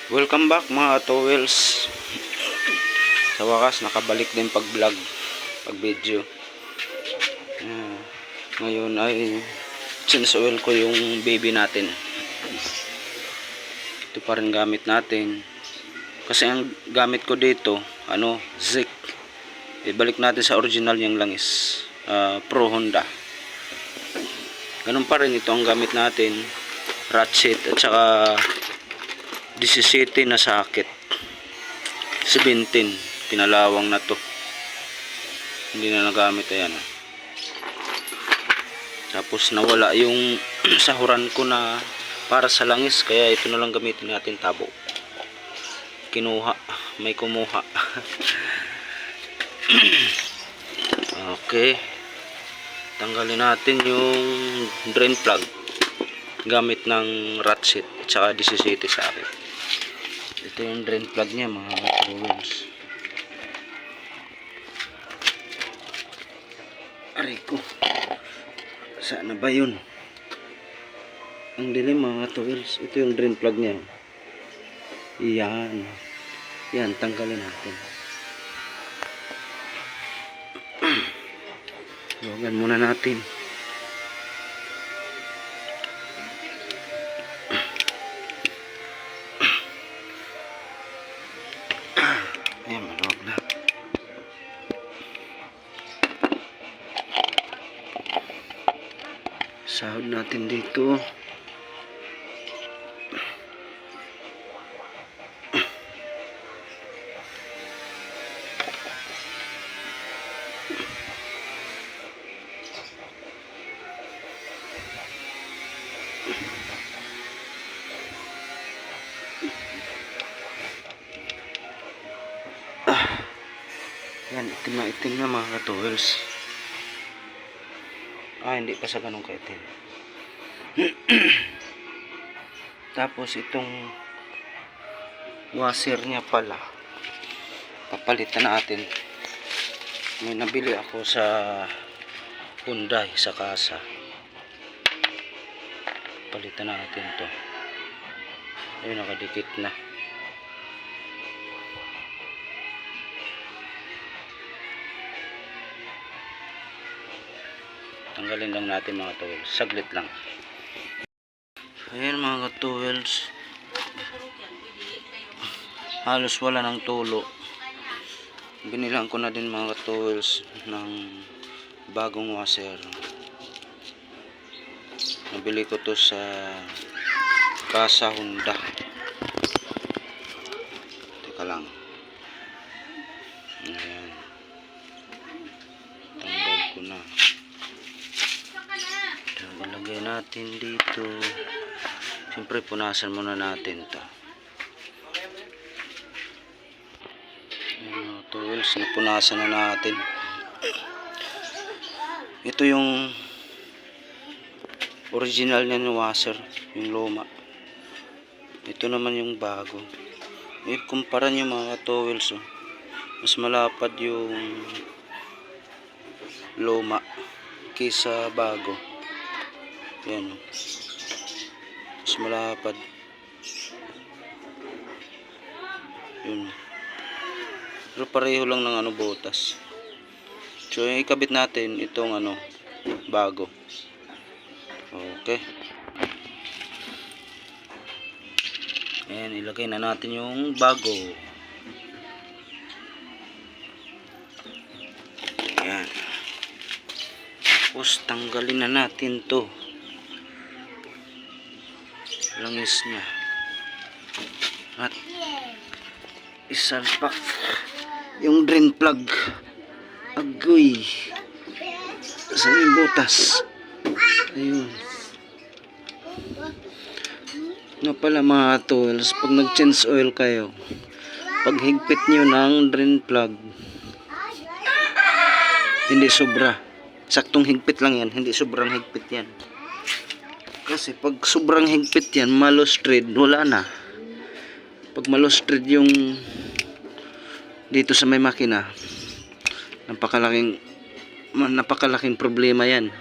Welcome back mga towels. Sa wakas nakabalik din pag vlog, pag video. Ngayon ay change oil ko yung baby natin. Ito pa rin gamit natin. Kasi ang gamit ko dito, Zik. Ibalik natin sa original niyang langis. Pro Honda. Ganun pa rin ito ang gamit natin. Ratchet at saka 17 na socket. 17 pinalawang na to, hindi na nagamit. Ayan, tapos nawala yung sahuran ko na para sa langis, kaya ito na lang gamitin natin, tabo. Kinuha, may kumuha. Okay, tanggalin natin yung drain plug gamit ng ratchet at saka 17 socket. Ito yung drain plug niya mga towels. Aray ko, saan na ba yun? Ang dilim mga towels. Ito yung drain plug niya. Yan, tanggalin natin. Luwagan muna natin. Ayan, maluwag na. Sahod natin dito. Yan, itim na mga towels. Hindi pa sa ganun kaitim. Tapos itong washer niya pala, papalitan natin. May nabili ako sa Hyundai sa kasa. Palitan natin to. Ayun, nakadikit na. Tanggalin lang natin mga towels, saglit lang. Ayan mga towels, halos wala ng tulo. Binilang ko na din mga towels ng bagong washer. Nabili ko to sa Kasa Honda. Teka lang. Ayan, tanggal ko na. Ilagay natin dito. Siyempre punasan muna natin to. Ayan, towels, napunasan na natin. Ito yung original niya ng washer, yung luma. Ito naman yung bago. Kumpara nyo mga towels, mas malapad yung luma kaysa bago. Yan, mas malapad. Yun. Pero pareho lang ng butas. So yung ikabit natin itong bago. Okay. Ayan, ilagay na natin yung bago. Ayan. Tapos tanggalin na natin to, langis niya, at isalpak yung drain plug. Agoy, saan yung butas? Ayun nga pala mga tools, pag nag change oil kayo, pag higpit nyo ng drain plug, hindi sobra, saktong higpit lang yan, hindi sobrang higpit yan. Kasi pag sobrang higpit yan, malustred, wala na. Pag malustred yung dito sa may makina, napakalaking problema yan.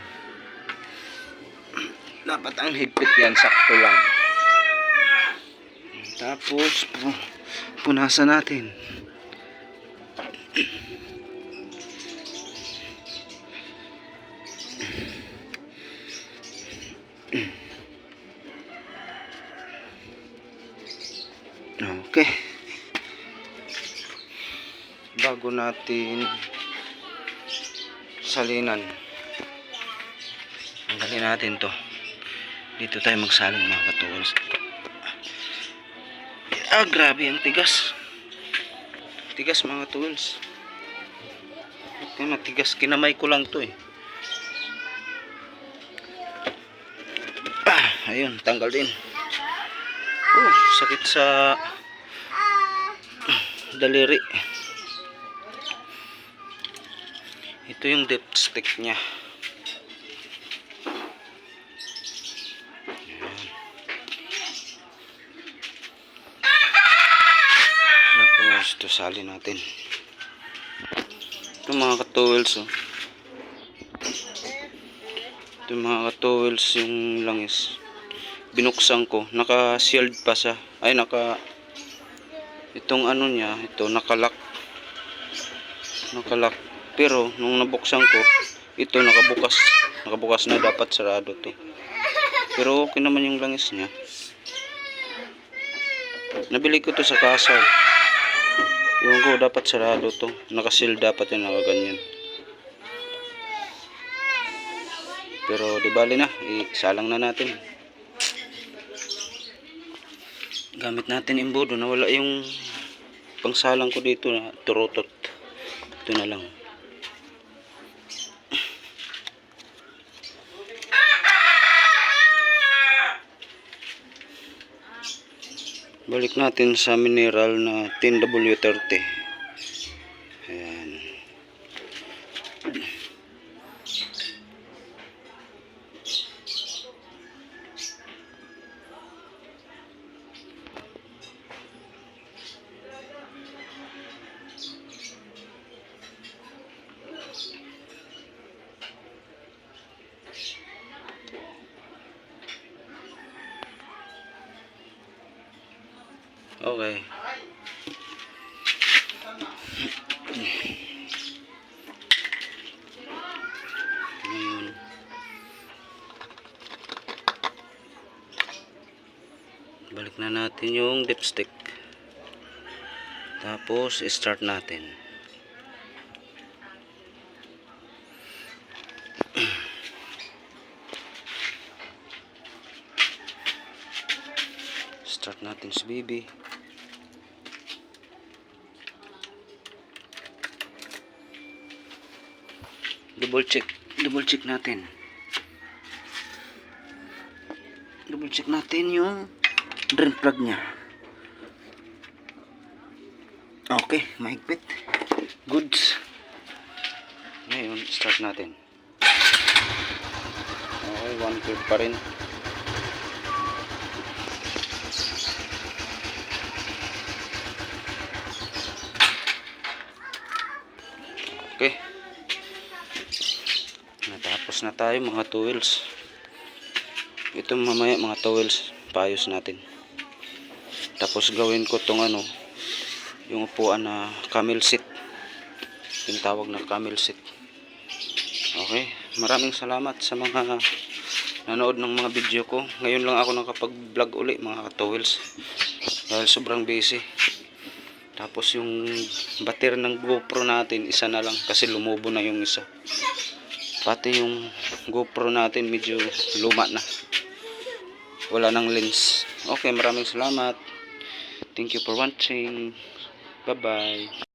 Dapat ang higpit yan, sakto lang. Tapos punasan natin. Okay. Bago natin salinan, tanggalin natin to. Dito tayo magsalin mga katuwals. Grabe ang tigas. Tigas mga tools. Okay, matigas. Kinamay ko lang to eh. Ayun, tanggal din. Sakit sa daliri. Ito yung dipstick nya. Tapos ito salin natin. Ito mga ka-towels oh. Ito mga ka-towels yung langis. Binuksan ko, naka-sealed pa siya. Ay itong ano niya, ito nakalock. Nakalock. Pero nung nabuksan ko, ito nakabukas na, dapat sarado to. Pero okay naman yung langis niya. Nabili ko to sa kasa. Yung ko dapat sarado to. Naka-seal dapat yung nakaganyan. Pero di bali na, isalang na natin. Gamit natin imbodo, nawala yung pangsalang ko dito na turotot. Ito na lang. Balik natin sa mineral na 10W30. Ayan. Okay. Ngayon, balik na natin yung dipstick. Tapos start natin. Start natin si Bibi. Double check natin yung drain plug nya. Okay, mahigpit, goods. Ngayon start natin. Okay, 1/3 pa rin. Okay, natapos na tayo mga tools. Ito mamaya mga towels, paayos natin. Tapos gawin ko tong ano, yung upuan na camel seat. Yung tawag na camel seat. Okay, maraming salamat sa mga nanood ng mga video ko. Ngayon lang ako nakapag-vlog uli mga towels. Dahil sobrang busy. Tapos yung bater ng GoPro natin, isa na lang kasi lumubo na yung isa. Pati yung GoPro natin medyo luma na. Wala nang lens. Okay, maraming salamat. Thank you for watching. Bye bye.